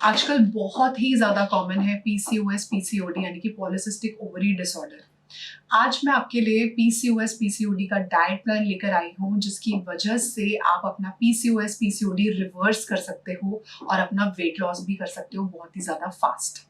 आजकल बहुत ही ज़्यादा कॉमन है पीसीओएस पीसीओडी यानी कि पॉलीसिस्टिक ओवरी डिसऑर्डर। आज मैं आपके लिए पीसीओएस पीसीओडी का डाइट प्लान लेकर आई हूँ जिसकी वजह से आप अपना पीसीओएस पीसीओडी रिवर्स कर सकते हो और अपना वेट लॉस भी कर सकते हो बहुत ही ज़्यादा fast.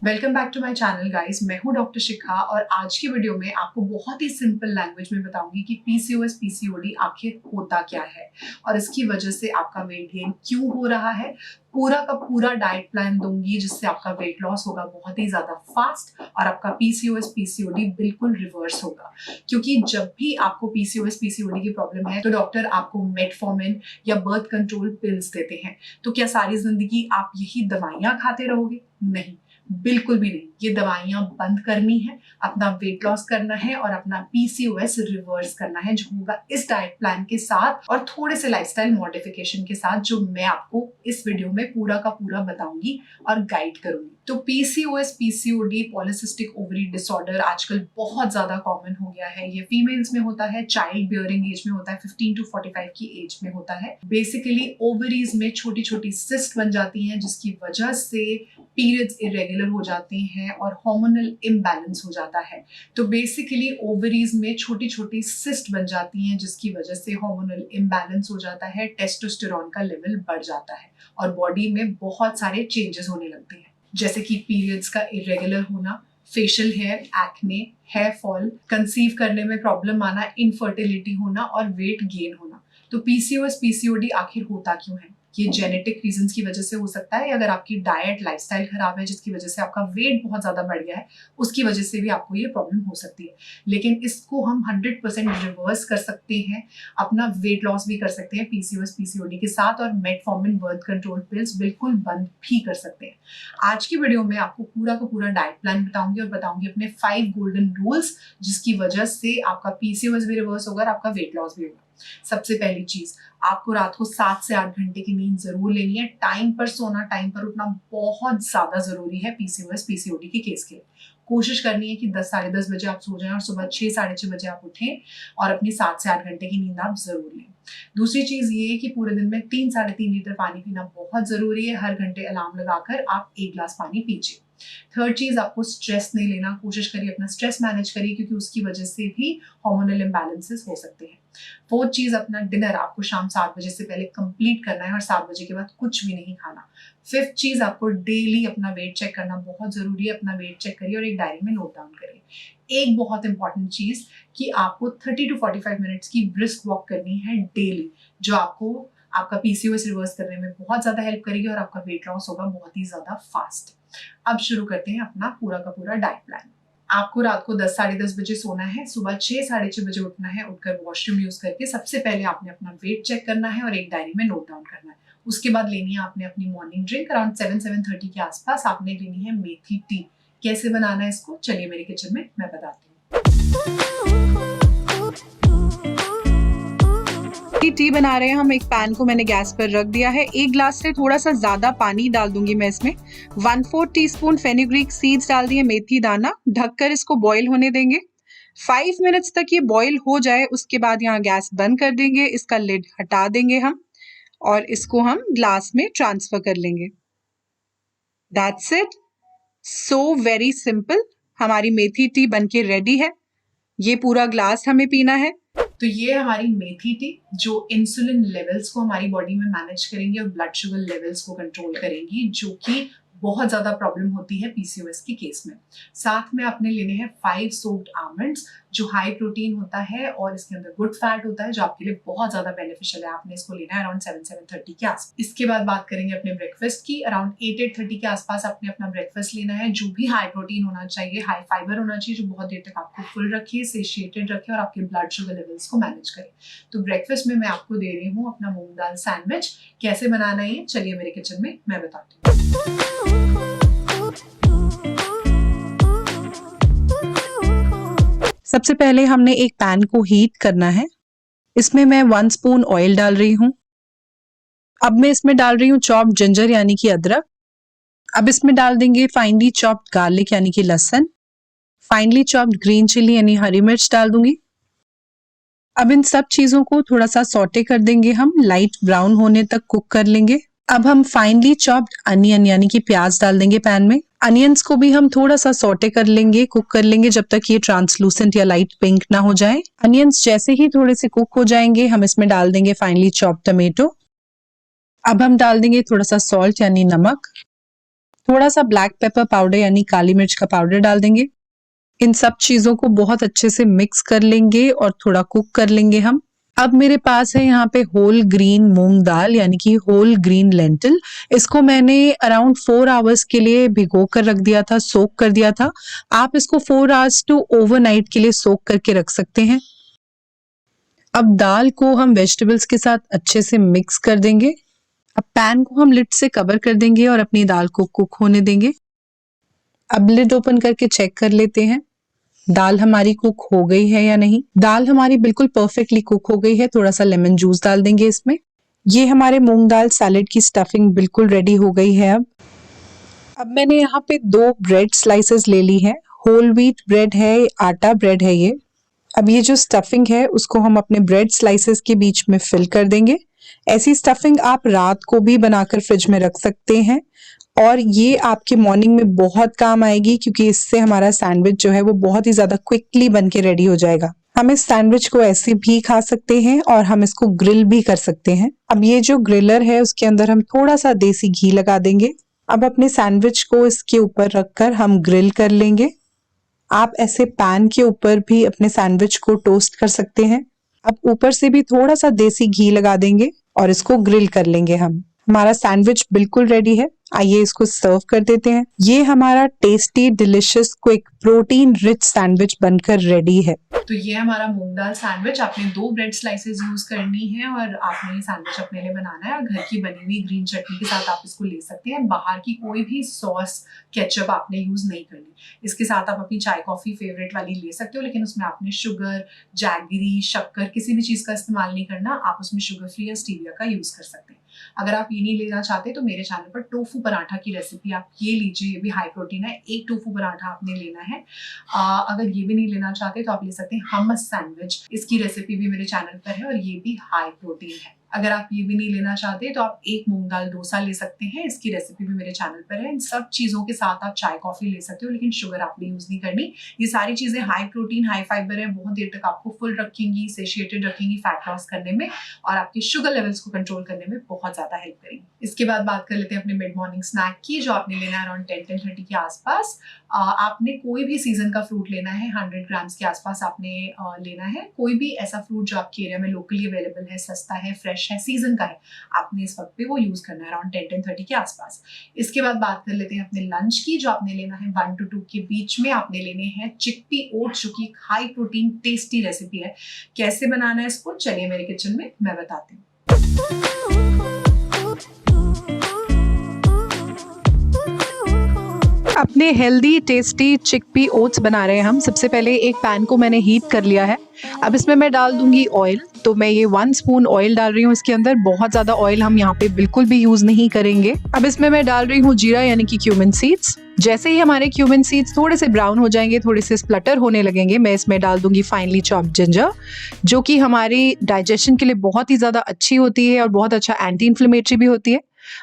Welcome back to my channel guys, मैं हूं डॉक्टर शिखा और आज की वीडियो में आपको बहुत ही सिंपल लैंग्वेज में बताऊंगी कि पीसीओएस पीसीओडी आखिर होता क्या है और इसकी वजह से आपका वेट गेन क्यों हो रहा है। पूरा का पूरा डाइट प्लान दूंगी जिससे आपका वेट लॉस होगा बहुत ही ज्यादा फास्ट और आपका पीसीओएस पीसीओडी बिल्कुल रिवर्स होगा। क्योंकि जब भी आपको पीसीओएस पीसीओडी की प्रॉब्लम है तो डॉक्टर आपको मेटफॉर्मिन या बर्थ कंट्रोल पिल्स देते हैं। तो क्या सारी जिंदगी आप यही दवाइयां खाते रहोगे? नहीं, बिल्कुल भी नहीं। ये दवाइयां बंद करनी है, अपना वेट लॉस करना है और अपना पीसीओएस रिवर्स करना है, जो होगा इस डाइट प्लान के साथ और थोड़े से लाइफस्टाइल मॉडिफिकेशन के साथ, जो मैं आपको इस वीडियो में पूरा का पूरा बताऊंगी और गाइड करूंगी। तो PCOS PCOD polycystic ovary disorder आजकल बहुत ज्यादा कॉमन हो गया है। ये फीमेल्स में होता है, चाइल्ड बियरिंग एज में होता है, 15 to 45 की एज में होता है। बेसिकली ओवरीज में छोटी छोटी सिस्ट बन जाती हैं जिसकी वजह से पीरियड्स इरेगुलर हो जाते हैं और हार्मोनल इम्बैलेंस हो जाता है। तो बेसिकली ओवरीज में छोटी छोटी सिस्ट बन जाती हैं जिसकी वजह से हार्मोनल इम्बैलेंस हो जाता है, टेस्टोस्टेरोन का लेवल बढ़ जाता है और बॉडी में बहुत सारे चेंजेस होने लगते हैं, जैसे कि पीरियड्स का इरेगुलर होना, facial hair, acne, hair fall, conceive करने में प्रॉब्लम आना, इनफर्टिलिटी होना और वेट गेन होना। तो पीसीओएस पीसीओडी आखिर होता क्यों है? ये जेनेटिक रीजंस की वजह से हो सकता है, अगर आपकी डाइट लाइफस्टाइल खराब है जिसकी वजह से आपका वेट बहुत ज्यादा बढ़ गया है, उसकी वजह से भी आपको ये प्रॉब्लम हो सकती है। लेकिन इसको हम 100% रिवर्स कर सकते हैं, अपना वेट लॉस भी कर सकते हैं पीसीओएस पीसीओडी के साथ और मेटफॉर्मिन बर्थ कंट्रोल पिल्स बिल्कुल बंद भी कर सकते हैं। आज की वीडियो में आपको पूरा का पूरा डाइट प्लान बताऊंगी और बताऊंगी अपने 5 गोल्डन रूल्स जिसकी वजह से आपका पीसीओएस भी रिवर्स होगा और आपका वेट लॉस भी होगा। सबसे पहली चीज, आपको रात को 7 से 8 घंटे की नींद जरूर लेनी है। टाइम पर सोना, टाइम पर उठना बहुत ज्यादा जरूरी है पीसीओएस पीसीओडी के केस के लिए। कोशिश करनी है कि 10 साढ़े 10 बजे आप सो जाएं और सुबह 6 साढ़े 6 बजे आप उठें और अपनी 7 से 8 घंटे की नींद आप जरूर लें। दूसरी चीज ये है कि पूरे दिन में 3 साढ़े 3 लीटर पानी पीना बहुत जरूरी है। हर घंटे अलार्म लगाकर आप 1 गिलास पानी पीजिए। थर्ड चीज, आपको स्ट्रेस नहीं लेना। कोशिश करिए अपना स्ट्रेस मैनेज करिए क्योंकि उसकी वजह से भी हार्मोनल इम्बैलेंसेस हो सकते हैं। फोर्थ चीज, अपना डिनर आपको शाम 7 बजे से पहले कंप्लीट करना है और 7 बजे के बाद कुछ भी नहीं खाना। फिफ्थ चीज, आपको डेली अपना वेट चेक करना बहुत जरूरी है। अपना वेट चेक करिए और एक डायरी में नोट डाउन करिए। एक बहुत इंपॉर्टेंट चीज कि आपको 30 to 45 मिनट्स की ब्रिस्क वॉक करनी है डेली, जो आपको आपका पीसीओएस रिवर्स करने में बहुत ज्यादा हेल्प करेगी और आपका वेट लॉस होगा बहुत ही ज्यादा फास्ट। अब शुरू करते हैं अपना पूरा का पूरा डाइट प्लान। आपको रात को 10 साढ़े 10 बजे सोना है, सुबह 6 साढ़े 6 बजे उठना है। उठकर वॉशरूम यूज करके सबसे पहले आपने अपना वेट चेक करना है और एक डायरी में नोट डाउन करना है। उसके बाद लेनी है आपने अपनी मॉर्निंग ड्रिंक। अराउंड 7-7:30 के आसपास आपने लेनी है मेथी टी। कैसे बनाना है इसको, चलिए मेरे किचन में मैं बताती हूँ। टी बना रहे हैं हम। एक पैन को मैंने गैस पर रख दिया है। 1 ग्लास से थोड़ा सा ज्यादा पानी डाल दूंगी मैं इसमें। 1/4 टीस्पून फेनुग्रीक सीड्स डाल दिए, मेथी दाना। ढककर इसको बॉईल होने देंगे। 5 मिनट्स तक ये बॉईल हो जाए उसके बाद यहाँ गैस बंद कर देंगे। इसका लिड हटा देंगे हम और इसको हम ग्लास में ट्रांसफर कर लेंगे। That's it, so very simple. हमारी मेथी टी बनके रेडी है। ये पूरा ग्लास हमें पीना है। तो ये हमारी मेथी टी जो इंसुलिन लेवल्स को हमारी बॉडी में मैनेज करेंगी और ब्लड शुगर लेवल्स को कंट्रोल करेंगी, जो कि बहुत ज्यादा प्रॉब्लम होती है पीसीओएस के केस में। साथ में आपने लेने हैं 5 सोक्ड आलमंड्स जो हाई प्रोटीन होता है और इसके अंदर गुड फैट होता है जो आपके लिए बहुत ज्यादा बेनिफिशियल है। आपने इसको लेना है अराउंड 7-7:30 के आसपास। इसके बाद बात करेंगे अपने ब्रेकफास्ट की। अराउंड 8-8:30 के आसपास आपने अपना ब्रेकफास्ट लेना है जो भी हाई प्रोटीन होना चाहिए, हाई फाइबर होना चाहिए, जो बहुत देर तक आपको फुल रखे, सेशिएटेड रखे और आपके ब्लड शुगर लेवल्स को मैनेज करे। तो ब्रेकफास्ट में मैं आपको दे रही हूँ अपना मूंग दाल सैंडविच। कैसे बनाना है ये, चलिए मेरे किचन में मैं बताती हूँ। सबसे पहले हमने एक पैन को हीट करना है। इसमें मैं 1 स्पून ऑयल डाल रही हूँ। अब मैं इसमें डाल रही हूँ चॉप्ड जिंजर यानी कि अदरक। अब इसमें डाल देंगे फाइनली चॉप्ड गार्लिक यानी कि लहसुन। फाइनली चॉप्ड ग्रीन चिली यानी हरी मिर्च डाल दूंगी। अब इन सब चीजों को थोड़ा सा सॉटे कर देंगे, हम लाइट ब्राउन होने तक कुक कर लेंगे। अब हम फाइनली चॉप्ड अनियन यानी कि प्याज डाल देंगे पैन में। अनियंस को भी हम थोड़ा सा सॉटे कर लेंगे, कुक कर लेंगे जब तक ये ट्रांसलूसेंट या लाइट पिंक ना हो जाए। अनियंस जैसे ही थोड़े से कुक हो जाएंगे, हम इसमें डाल देंगे फाइनली चॉप्ड टमेटो। अब हम डाल देंगे थोड़ा सा सॉल्ट यानी नमक, थोड़ा सा ब्लैक पेपर पाउडर यानी काली मिर्च का पाउडर डाल देंगे। इन सब चीजों को बहुत अच्छे से मिक्स कर लेंगे और थोड़ा कुक कर लेंगे हम। अब मेरे पास है यहाँ पे होल ग्रीन मूंग दाल यानी कि होल ग्रीन लेंटिल। इसको मैंने अराउंड 4 आवर्स के लिए भिगो कर रख दिया था, सोक कर दिया था। आप इसको 4 आवर्स टू ओवरनाइट के लिए सोक करके रख सकते हैं। अब दाल को हम वेजिटेबल्स के साथ अच्छे से मिक्स कर देंगे। अब पैन को हम लिड से कवर कर देंगे और अपनी दाल को कुक होने देंगे। अब लिड ओपन करके चेक कर लेते हैं दाल हमारी कुक हो गई है या नहीं। दाल हमारी बिल्कुल परफेक्टली कुक हो गई है। थोड़ा सा लेमन जूस डाल देंगे इसमें। ये हमारे मूंग दाल सैलेड की स्टफिंग बिल्कुल रेडी हो गई है। अब मैंने यहाँ पे 2 ब्रेड स्लाइसेस ले ली है। होल व्हीट ब्रेड है, आटा ब्रेड है ये। अब ये जो स्टफिंग है उसको हम अपने ब्रेड स्लाइसेस के बीच में फिल कर देंगे। ऐसी स्टफिंग आप रात को भी बनाकर फ्रिज में रख सकते हैं और ये आपके मॉर्निंग में बहुत काम आएगी, क्योंकि इससे हमारा सैंडविच जो है वो बहुत ही ज्यादा क्विकली बन के रेडी हो जाएगा। हम इस सैंडविच को ऐसे भी खा सकते हैं और हम इसको ग्रिल भी कर सकते हैं। अब ये जो ग्रिलर है उसके अंदर हम थोड़ा सा देसी घी लगा देंगे। अब अपने सैंडविच को इसके ऊपर रखकर हम ग्रिल कर लेंगे। आप ऐसे पैन के ऊपर भी अपने सैंडविच को टोस्ट कर सकते हैं। अब ऊपर से भी थोड़ा सा देसी घी लगा देंगे और इसको ग्रिल कर लेंगे हम। हमारा सैंडविच बिल्कुल रेडी है। आइए इसको सर्व कर देते हैं। ये हमारा tasty, delicious, quick, protein rich sandwich बनकर रेडी है। तो ये हमारा मूंग दाल सैंडविच। आपने 2 ब्रेड स्लाइसेस यूज करनी है और आपने ये सैंडविच अपने लिए बनाना है और घर की बनी हुई ग्रीन चटनी के साथ आप इसको ले सकते हैं। बाहर की कोई भी सॉस, केचप आपने यूज नहीं करनी। इसके साथ आप अपनी चाय कॉफी फेवरेट वाली ले सकते हो, लेकिन उसमें आपने शुगर, जैगरी, शक्कर किसी भी चीज का इस्तेमाल नहीं करना। आप उसमें शुगर फ्री या स्टीविया का यूज कर सकते हैं। अगर आप ये नहीं लेना चाहते तो मेरे चैनल पर टोफू पराठा की रेसिपी आप ये लीजिए, ये भी हाई प्रोटीन है। 1 टोफू पराठा आपने लेना है। अगर ये भी नहीं लेना चाहते तो आप ले सकते हैं हमस सैंडविच। इसकी रेसिपी भी मेरे चैनल पर है और ये भी हाई प्रोटीन है। अगर आप ये भी नहीं लेना चाहते तो आप 1 मूंग दाल डोसा ले सकते हैं। इसकी रेसिपी भी मेरे चैनल पर है। इन सब चीजों के साथ आप चाय कॉफी ले सकते हो, लेकिन शुगर आपने यूज नहीं करनी। ये सारी चीजें हाई प्रोटीन, हाई फाइबर है, बहुत देर तक आपको फुल रखेंगी, सेशिएटेड रखेंगी फैट लॉस करने में और आपके शुगर लेवल्स को कंट्रोल करने में बहुत ज्यादा हेल्प करेंगी। इसके बाद बात कर लेते हैं अपने मिड मॉर्निंग स्नैक की, जो आपने लेना है अराउंड 10-10:30 के आसपास। आपने कोई भी सीजन का फ्रूट लेना है, 100 ग्राम्स के आसपास आपने लेना है। कोई भी ऐसा फ्रूट जो आपके एरिया में लोकली अवेलेबल है, सस्ता है, फ्रेश है, सीजन का है, आपने इस वक्त पे वो यूज करना है अराउंड 10-10:30 के आसपास। इसके बाद बात कर लेते हैं अपने लंच की, जो आपने लेना है 1 to 2 के बीच में। आपने लेने हैं चिकपी ओट्स, जो कि हाई प्रोटीन टेस्टी रेसिपी है। कैसे बनाना है इसको, चलिए मेरे किचन में मैं बताती हूँ। अपने हेल्दी टेस्टी चिकपी ओट्स बना रहे हैं हम। सबसे पहले एक पैन को मैंने हीट कर लिया है। अब इसमें मैं डाल दूंगी ऑयल। तो मैं ये 1 स्पून ऑयल डाल रही हूँ इसके अंदर। बहुत ज्यादा ऑयल हम यहाँ पे बिल्कुल भी यूज नहीं करेंगे। अब इसमें मैं डाल रही हूँ जीरा यानी कि क्यूमिन सीड्स। जैसे ही हमारे क्यूमिन सीड्स थोड़े से ब्राउन हो जाएंगे, थोड़े से स्प्लटर होने लगेंगे, मैं इसमें डाल दूंगी फाइनली चॉप्ड जिंजर, जो कि हमारी डाइजेशन के लिए बहुत ही ज्यादा अच्छी होती है और बहुत अच्छा एंटी इन्फ्लेमेटरी भी होती है।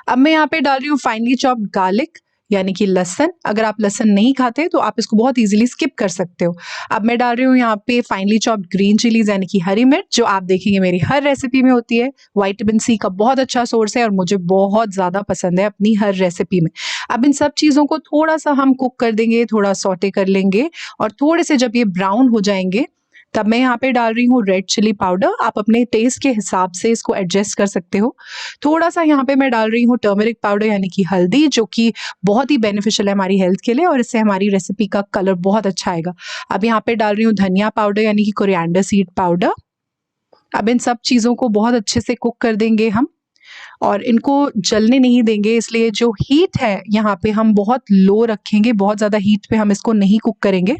अब मैं यहाँ पे डाल रही हूँ फाइनली चॉप्ड गार्लिक यानी कि लहसुन। अगर आप लहसुन नहीं खाते तो आप इसको बहुत इजीली स्किप कर सकते हो। अब मैं डाल रही हूँ यहाँ पे फाइनली चॉप्ड ग्रीन चिलीज यानी कि हरी मिर्च, जो आप देखेंगे मेरी हर रेसिपी में होती है। विटामिन सी का बहुत अच्छा सोर्स है और मुझे बहुत ज्यादा पसंद है अपनी हर रेसिपी में। अब इन सब चीजों को थोड़ा सा हम कुक कर देंगे, थोड़ा सॉटे कर लेंगे और थोड़े से जब ये ब्राउन हो जाएंगे तब मैं यहाँ पे डाल रही हूँ रेड चिली पाउडर। आप अपने टेस्ट के हिसाब से इसको एडजस्ट कर सकते हो। थोड़ा सा यहाँ पे मैं डाल रही हूँ टर्मरिक पाउडर यानी कि हल्दी, जो कि बहुत ही बेनिफिशियल है हमारी हेल्थ के लिए और इससे हमारी रेसिपी का कलर बहुत अच्छा आएगा। अब यहाँ पे डाल रही हूँ धनिया पाउडर यानी कि कोरिएंडर सीड पाउडर। अब इन सब चीज़ों को बहुत अच्छे से कुक कर देंगे हम और इनको जलने नहीं देंगे, इसलिए जो हीट है यहाँ पे हम बहुत लो रखेंगे। बहुत ज़्यादा हीट पे हम इसको नहीं कुक करेंगे।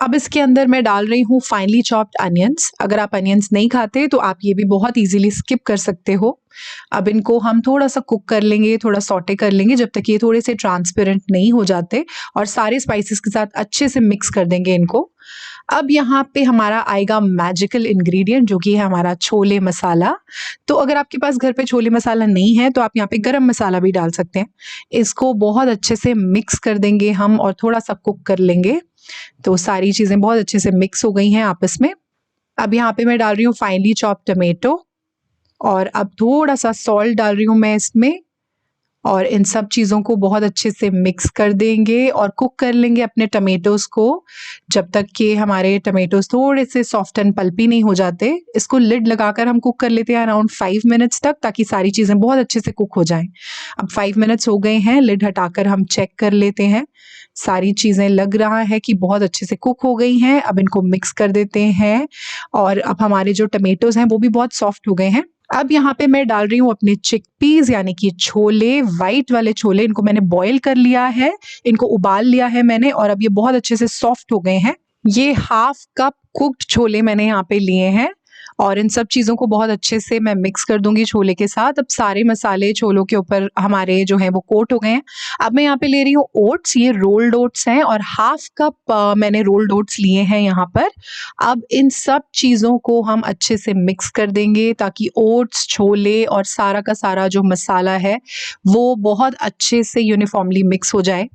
अब इसके अंदर मैं डाल रही हूँ फाइनली चॉप्ड अनियंस। अगर आप अनियंस नहीं खाते तो आप ये भी बहुत इजीली स्किप कर सकते हो। अब इनको हम थोड़ा सा कुक कर लेंगे, थोड़ा सौटे कर लेंगे जब तक ये थोड़े से ट्रांसपेरेंट नहीं हो जाते, और सारे स्पाइसेस के साथ अच्छे से मिक्स कर देंगे इनको। अब यहाँ पे हमारा आएगा मैजिकल इंग्रेडिएंट, जो कि है हमारा छोले मसाला। तो अगर आपके पास घर पे छोले मसाला नहीं है तो आप यहाँ पे गरम मसाला भी डाल सकते हैं। इसको बहुत अच्छे से मिक्स कर देंगे हम और थोड़ा सा कुक कर लेंगे। तो सारी चीज़ें बहुत अच्छे से मिक्स हो गई हैं आपस में। अब यहाँ पे मैं डाल रही हूँ फाइनली चॉप्ड टमेटो, और अब थोड़ा सा सॉल्ट डाल रही हूँ मैं इसमें, और इन सब चीज़ों को बहुत अच्छे से मिक्स कर देंगे और कुक कर लेंगे अपने टमेटोज़ को जब तक कि हमारे टमेटोज़ थोड़े से सॉफ्ट एंड पल्पी नहीं हो जाते। इसको लिड लगाकर हम कुक कर लेते हैं अराउंड 5 मिनट्स तक, ताकि सारी चीज़ें बहुत अच्छे से कुक हो जाएं। अब 5 मिनट्स हो गए हैं, लिड हटाकर हम चेक कर लेते हैं। सारी चीज़ें लग रहा है कि बहुत अच्छे से कुक हो गई हैं। अब इनको मिक्स कर देते हैं, और अब हमारे जो टमेटोज़ हैं वो भी बहुत सॉफ्ट हो गए हैं। अब यहाँ पे मैं डाल रही हूँ अपने चिकपीस यानी कि छोले, वाइट वाले छोले। इनको मैंने बॉईल कर लिया है, इनको उबाल लिया है मैंने, और अब ये बहुत अच्छे से सॉफ्ट हो गए हैं। ये हाफ कप कुक्ड छोले मैंने यहाँ पे लिए हैं, और इन सब चीज़ों को बहुत अच्छे से मैं मिक्स कर दूंगी छोले के साथ। अब सारे मसाले छोलों के ऊपर हमारे जो है वो कोट हो गए हैं। अब मैं यहाँ पे ले रही हूँ ओट्स, ये रोल्ड ओट्स हैं, और हाफ कप मैंने रोल्ड ओट्स लिए हैं यहाँ पर। अब इन सब चीज़ों को हम अच्छे से मिक्स कर देंगे ताकि ओट्स, छोले और सारा का सारा जो मसाला है वो बहुत अच्छे से यूनिफॉर्मली मिक्स हो जाए।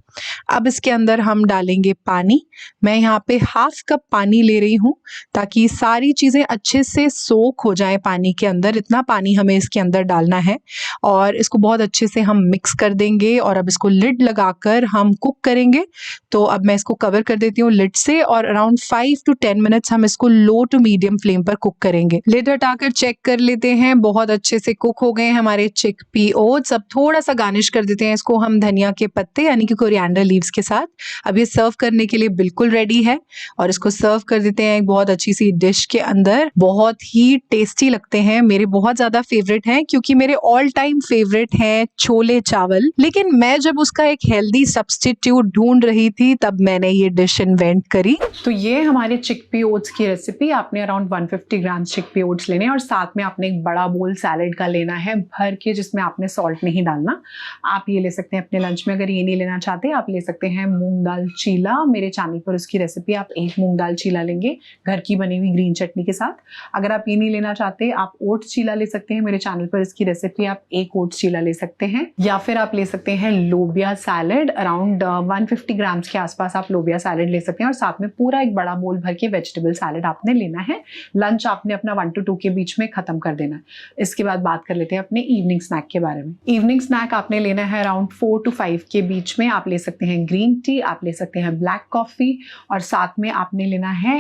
अब इसके अंदर हम डालेंगे पानी। मैं यहाँ पे हाफ कप पानी ले रही हूँ ताकि सारी चीज़ें अच्छे से सोक हो जाए पानी के अंदर। इतना पानी हमें इसके अंदर डालना है, और इसको बहुत अच्छे से हम मिक्स कर देंगे, और अब इसको लिड लगाकर हम कुक करेंगे। तो अब मैं इसको कवर कर देती हूँ लिड से, और अराउंड 5 to 10 मिनट्स हम इसको लो टू मीडियम फ्लेम पर कुक करेंगे। लिड हटाकर चेक कर लेते हैं, बहुत अच्छे से कुक हो गए हैं हमारे चिकपी ओट्स। अब थोड़ा सा गार्निश कर देते हैं इसको हम धनिया के पत्ते यानी कि कोरिएंडर लीव्स के साथ। अब ये सर्व करने के लिए बिल्कुल रेडी है, और इसको सर्व कर देते हैं एक बहुत अच्छी सी डिश के अंदर। बहुत ही टेस्टी लगते हैं, मेरे बहुत ज्यादा फेवरेट हैं, क्योंकि मेरे ऑल टाइम फेवरेट हैं छोले चावल। लेकिन मैं जब उसका एक हेल्दी सब्स्टिट्यूट ढूंढ रही थी तब मैंने ये डिश इन्वेंट करी। तो ये हमारे चिकपी ओट्स की रेसिपी। आपने अराउंड 150 ग्राम चिकपी ओट्स लेने हैं, और साथ में आपने एक बड़ा बोल सैलेड का लेना है भर के, जिसमें आपने सॉल्ट नहीं डालना। आप ये ले सकते हैं अपने लंच में। अगर ये नहीं लेना चाहते आप ले सकते हैं मूंग दाल चीला। मेरे चैनल पर उसकी रेसिपी, आप एक मूंग दाल चीला लेंगे घर की बनी हुई ग्रीन चटनी के साथ। अगर आप ये नहीं लेना चाहते आप ओट्स चीला ले सकते हैं। मेरे चैनल पर इसकी रेसिपी, आप एक ओट्स चीला ले सकते हैं। या फिर आप ले सकते हैं लोबिया सैलेड। अराउंड 150 ग्राम्स के आसपास आप लोबिया सैलेड ले सकते हैं, और साथ में पूरा एक बड़ा बोल भर के वेजिटेबल सैलेड आपने लेना है। लंच आपने अपना 1 to 2 के बीच में खत्म कर देना है। इसके बाद बात कर लेते हैं अपने इवनिंग स्नैक के बारे में। इवनिंग स्नैक आपने लेना है अराउंड 4 to 5 के बीच में। आप ले सकते हैं ग्रीन टी, आप ले सकते हैं ब्लैक कॉफी, और साथ में आपने लेना है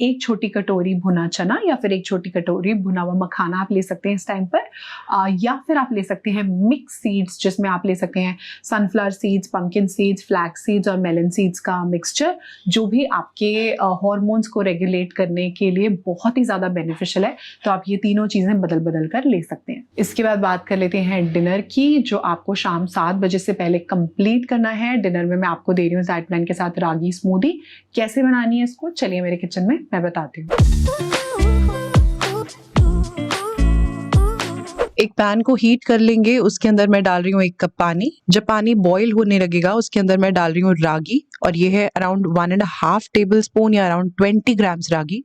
एक छोटी कटोरी भुना चना, या फिर एक छोटी कटोरी भुना हुआ मखाना आप ले सकते हैं इस टाइम पर। या फिर आप ले सकते हैं मिक्स सीड्स, जिसमें आप ले सकते हैं sunflower seeds, pumpkin seeds, flax seeds और मेलन सीड्स का मिक्सचर, जो भी आपके हार्मोन्स को रेगुलेट करने के लिए बहुत ही ज़्यादा बेनिफिशियल है। तो आप ये तीनों चीज़ें बदल बदल कर ले सकते हैं। इसके बाद बात कर लेते हैं डिनर की, जो आपको शाम 7 बजे से पहले कंप्लीट करना है। डिनर में मैं आपको दे रही हूँ डाइट प्लान के साथ रागी स्मूदी। कैसे बनानी है इसको, चलिए मेरे किचन में मैं बताती हूँ। एक पैन को हीट कर लेंगे, उसके अंदर मैं डाल रही हूँ 1 कप पानी। जब पानी बॉईल होने लगेगा उसके अंदर मैं डाल रही हूँ रागी, और ये है अराउंड 1.5 टेबल स्पून या अराउंड 20 ग्राम्स रागी।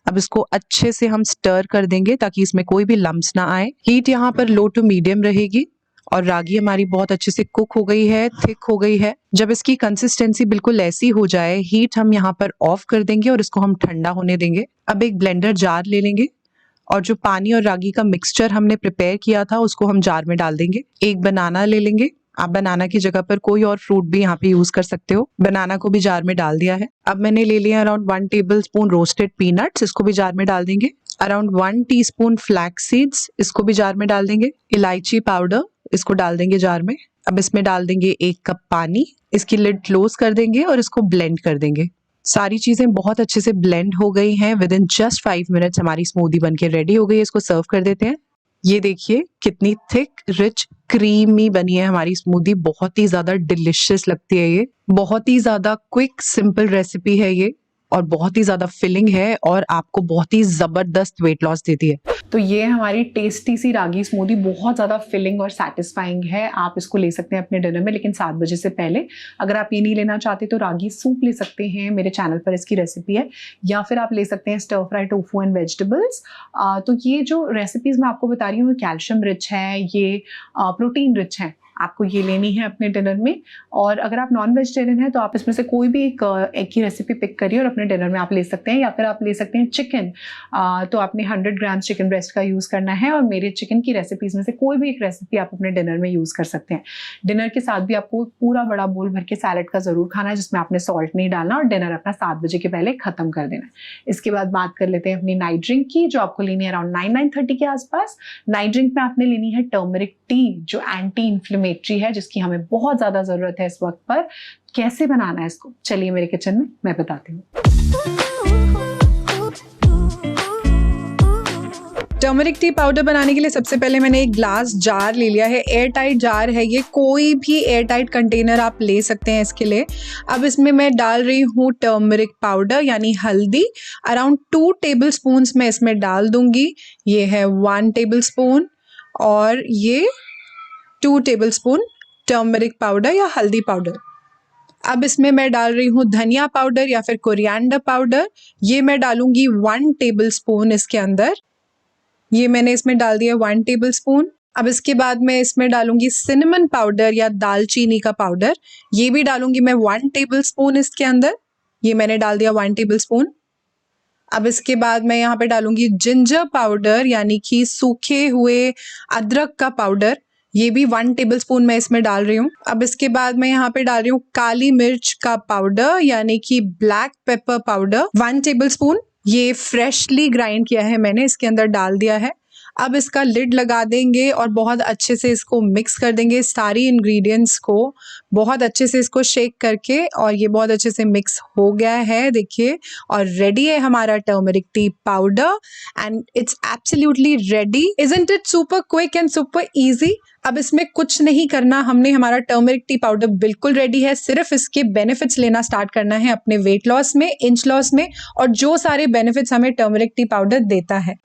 अब इसको अच्छे से हम स्टर कर देंगे ताकि इसमें कोई भी लम्स ना आए। हीट यहाँ पर लो टू मीडियम रहेगी, और रागी हमारी बहुत अच्छे से कुक हो गई है, थिक हो गई है। जब इसकी कंसिस्टेंसी बिल्कुल ऐसी हो जाए, हीट हम यहाँ पर ऑफ कर देंगे और इसको हम ठंडा होने देंगे। अब एक ब्लेंडर जार ले लेंगे, और जो पानी और रागी का मिक्सचर हमने प्रिपेयर किया था उसको हम जार में डाल देंगे। एक बनाना ले लेंगे, आप बनाना की जगह पर कोई और फ्रूट भी यहाँ पे यूज कर सकते हो। बनाना को भी जार में डाल दिया है। अब मैंने ले लिया around 1 table spoon roasted peanuts, इसको भी जार में डाल देंगे। अराउंड 1 टीस्पून फ्लैक्स सीड्स, इसको भी जार में डाल देंगे। इलायची पाउडर, इसको डाल देंगे जार में। अब इसमें डाल देंगे 1 कप पानी, इसकी लिड क्लोज कर देंगे और इसको ब्लेंड कर देंगे। सारी चीजें बहुत अच्छे से ब्लेंड हो गई हैं। विद इन जस्ट 5 मिनट्स हमारी स्मूदी बनके रेडी हो गई है। इसको सर्व कर देते हैं। ये देखिए कितनी थिक, रिच, क्रीमी बनी है हमारी स्मूदी। बहुत ही ज्यादा डिलिशियस लगती है ये। बहुत ही ज्यादा क्विक, सिंपल रेसिपी है ये। और बहुत ही ज़्यादा फिलिंग है और आपको बहुत ही ज़बरदस्त वेट लॉस देती है। तो ये हमारी टेस्टी सी रागी स्मूदी बहुत ज़्यादा फिलिंग और सैटिस्फाइंग है। आप इसको ले सकते हैं अपने डिनर में, लेकिन 7 बजे से पहले। अगर आप ये नहीं लेना चाहते तो रागी सूप ले सकते हैं, मेरे चैनल पर इसकी रेसिपी है। या फिर आप ले सकते हैं stir fry tofu and vegetables. तो ये जो रेसिपीज़ मैं आपको बता रही हूँ कैल्शियम रिच है, ये प्रोटीन रिच है। आपको ये लेनी है अपने डिनर में। और अगर आप नॉन वेजिटेरियन हैं तो आप इसमें से कोई भी एक की रेसिपी पिक करिए और अपने डिनर में आप ले सकते हैं। या फिर आप ले सकते हैं चिकन। तो आपने 100 ग्राम चिकन ब्रेस्ट का यूज़ करना है और मेरे चिकन की रेसिपीज़ में से कोई भी एक रेसिपी आप अपने डिनर में यूज़ कर सकते हैं। डिनर के साथ भी आपको पूरा बड़ा बोल भर के सैलड का ज़रूर खाना है, जिसमें आपने सॉल्ट नहीं डालना, और डिनर अपना 7 बजे के पहले ख़त्म कर देना है। इसके बाद बात कर लेते हैं अपनी नाइट ड्रिंक की, जो आपको लेनी है अराउंड 9-9:30 के आसपास। नाइट ड्रिंक में आपने लेनी है टर्मरिक टी, जो एंटी इन्फ्लेमेटरी है, जिसकी हमें बहुत ज़्यादा ज़रूरत है इस वक्त पर। कैसे बनाना है इसको, चलिए मेरे किचन में मैं बताती हूँ। टर्मरिक टी पाउडर बनाने के लिए सबसे पहले मैंने एक ग्लास जार ले लिया है। एयर टाइट जार है ये, कोई भी एयर टाइट कंटेनर आप ले सकते हैं इसके लिए। अब इसमें मैं डाल रही हूँ टर्मरिक पाउडर यानी हल्दी। अराउंड 2 टेबल स्पून मैं इसमें डाल दूंगी। ये है 1 टेबल स्पून और ये 2 टेबल स्पून टर्मरिक पाउडर या हल्दी पाउडर। अब इसमें मैं डाल रही हूँ धनिया पाउडर या फिर कोरिएंडर पाउडर। ये मैं डालूंगी 1 टेबल स्पून इसके अंदर। ये मैंने इसमें डाल दिया 1 टेबल स्पून। अब इसके बाद मैं इसमें डालूंगी सिनेमन पाउडर या दालचीनी का पाउडर। ये भी डालूंगी मैं 1 टेबल स्पून इसके अंदर। ये मैंने डाल दिया 1 टेबल स्पून। अब इसके बाद मैं यहाँ पे डालूंगी जिंजर पाउडर यानी कि सूखे हुए अदरक का पाउडर। ये भी 1 टेबल स्पून मैं इसमें डाल रही हूँ। अब इसके बाद मैं यहाँ पे डाल रही हूँ काली मिर्च का पाउडर यानी कि black pepper powder 1 table spoon. ये फ्रेशली ग्राइंड किया है मैंने, इसके अंदर डाल दिया है। अब इसका लिड लगा देंगे और बहुत अच्छे से इसको मिक्स कर देंगे, सारी इंग्रेडिएंट्स को बहुत अच्छे से इसको शेक करके। और ये बहुत अच्छे से मिक्स हो गया है, देखिए, और रेडी है हमारा turmeric tea powder and it's absolutely ready. Isn't it super quick and super easy. अब इसमें कुछ नहीं करना, हमने हमारा टर्मरिक टी पाउडर बिल्कुल रेडी है। सिर्फ इसके बेनिफिट्स लेना स्टार्ट करना है अपने वेट लॉस में, इंच लॉस में, और जो सारे बेनिफिट्स हमें टर्मरिक टी पाउडर देता है।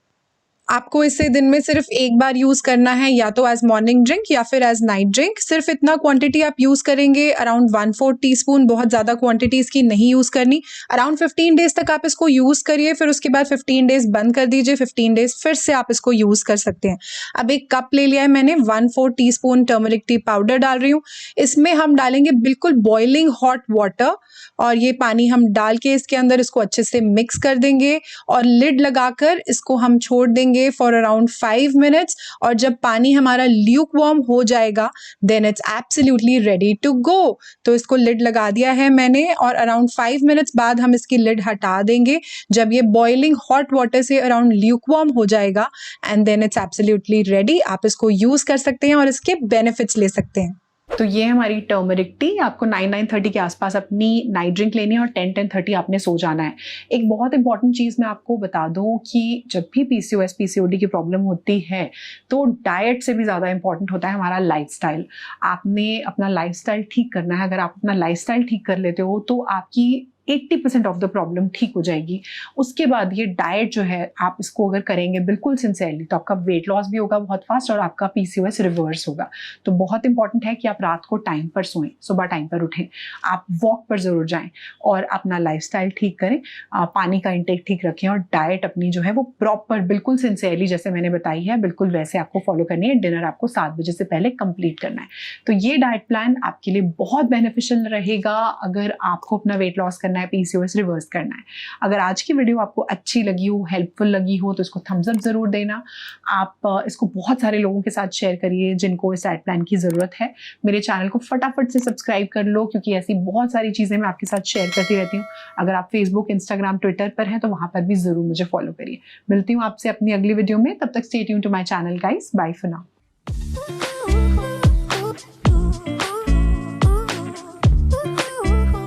आपको इसे दिन में सिर्फ एक बार यूज करना है, या तो एज मॉर्निंग ड्रिंक या फिर एज नाइट ड्रिंक। सिर्फ इतना क्वांटिटी आप यूज करेंगे, अराउंड 1/4 टीस्पून, बहुत ज्यादा क्वांटिटी इसकी नहीं यूज करनी। अराउंड 15 डेज तक आप इसको यूज करिए, फिर उसके बाद 15 डेज बंद कर दीजिए, 15 डेज फिर से आप इसको यूज कर सकते हैं। अब एक कप ले लिया है मैंने, 1/4 टीस्पून टर्मरिक टी पाउडर डाल रही हूँ। इसमें हम डालेंगे बिल्कुल बॉइलिंग हॉट वाटर, और ये पानी हम डाल के इसके अंदर इसको अच्छे से मिक्स कर देंगे और लिड लगाकर इसको हम छोड़ देंगे फॉर अराउंड 5 मिनट्स। और जब पानी हमारा ल्यूक वार्म हो जाएगा then it's absolutely ready to go. तो इसको लिड लगा दिया है मैंने और अराउंड 5 मिनट्स बाद हम इसकी लिड हटा देंगे जब ये बॉइलिंग हॉट वाटर से अराउंड ल्यूक वार्म हो जाएगा, and then it's absolutely ready. आप इसको यूज कर सकते हैं और इसके बेनिफिट्स ले सकते हैं। तो ये हमारी टर्मरिक टी। आपको 9-9:30 के आसपास अपनी नाइट ड्रिंक लेनी है और 10-10:30 आपने सो जाना है। एक बहुत इंपॉर्टेंट चीज़ मैं आपको बता दूं कि जब भी PCOS PCOD की प्रॉब्लम होती है तो डाइट से भी ज़्यादा इंपॉर्टेंट होता है हमारा लाइफस्टाइल। आपने अपना लाइफस्टाइल ठीक करना है। अगर आप अपना लाइफस्टाइल ठीक कर लेते हो तो आपकी 80% ऑफ द प्रॉब्लम ठीक हो जाएगी। उसके बाद ये डाइट जो है आप इसको अगर करेंगे बिल्कुल सिंसियरली तो आपका वेट लॉस भी होगा बहुत फास्ट और आपका PCOS रिवर्स होगा। तो बहुत इंपॉर्टेंट है कि आप रात को टाइम पर सोएं, सुबह टाइम पर उठें, आप वॉक पर ज़रूर जाएं और अपना लाइफस्टाइल ठीक करें, पानी का इंटेक ठीक रखें और डाइट अपनी जो है वो प्रॉपर बिल्कुल सिंसियरली जैसे मैंने बताई है बिल्कुल वैसे आपको फॉलो करनी है। डिनर आपको 7 बजे से पहले कंप्लीट करना है। तो ये डाइट प्लान आपके लिए बहुत बेनिफिशियल रहेगा अगर आपको अपना वेट लॉस करना है, PCOS रिवर्स करना है। अगर आज की वीडियो आपको अच्छी लगी हो, हेल्पफुल लगी हो तो इसको थम्स अप जरूर देना। आप इसको बहुत सारे लोगों के साथ शेयर करिए जिनको इस डाइट प्लान की ज़रूरत है। मेरे चैनल को फटाफट से सब्सक्राइब कर लो क्योंकि ऐसी बहुत सारी चीज़ें मैं आपके साथ शेयर करती रहती हूँ। अगर आप फेसबुक, इंस्टाग्राम, ट्विटर पर हैं तो वहाँ पर भी ज़रूर मुझे फॉलो करिए। मिलती हूँ आपसे अपनी अगली वीडियो में, तब तक stay tuned to my channel guys. Bye for now.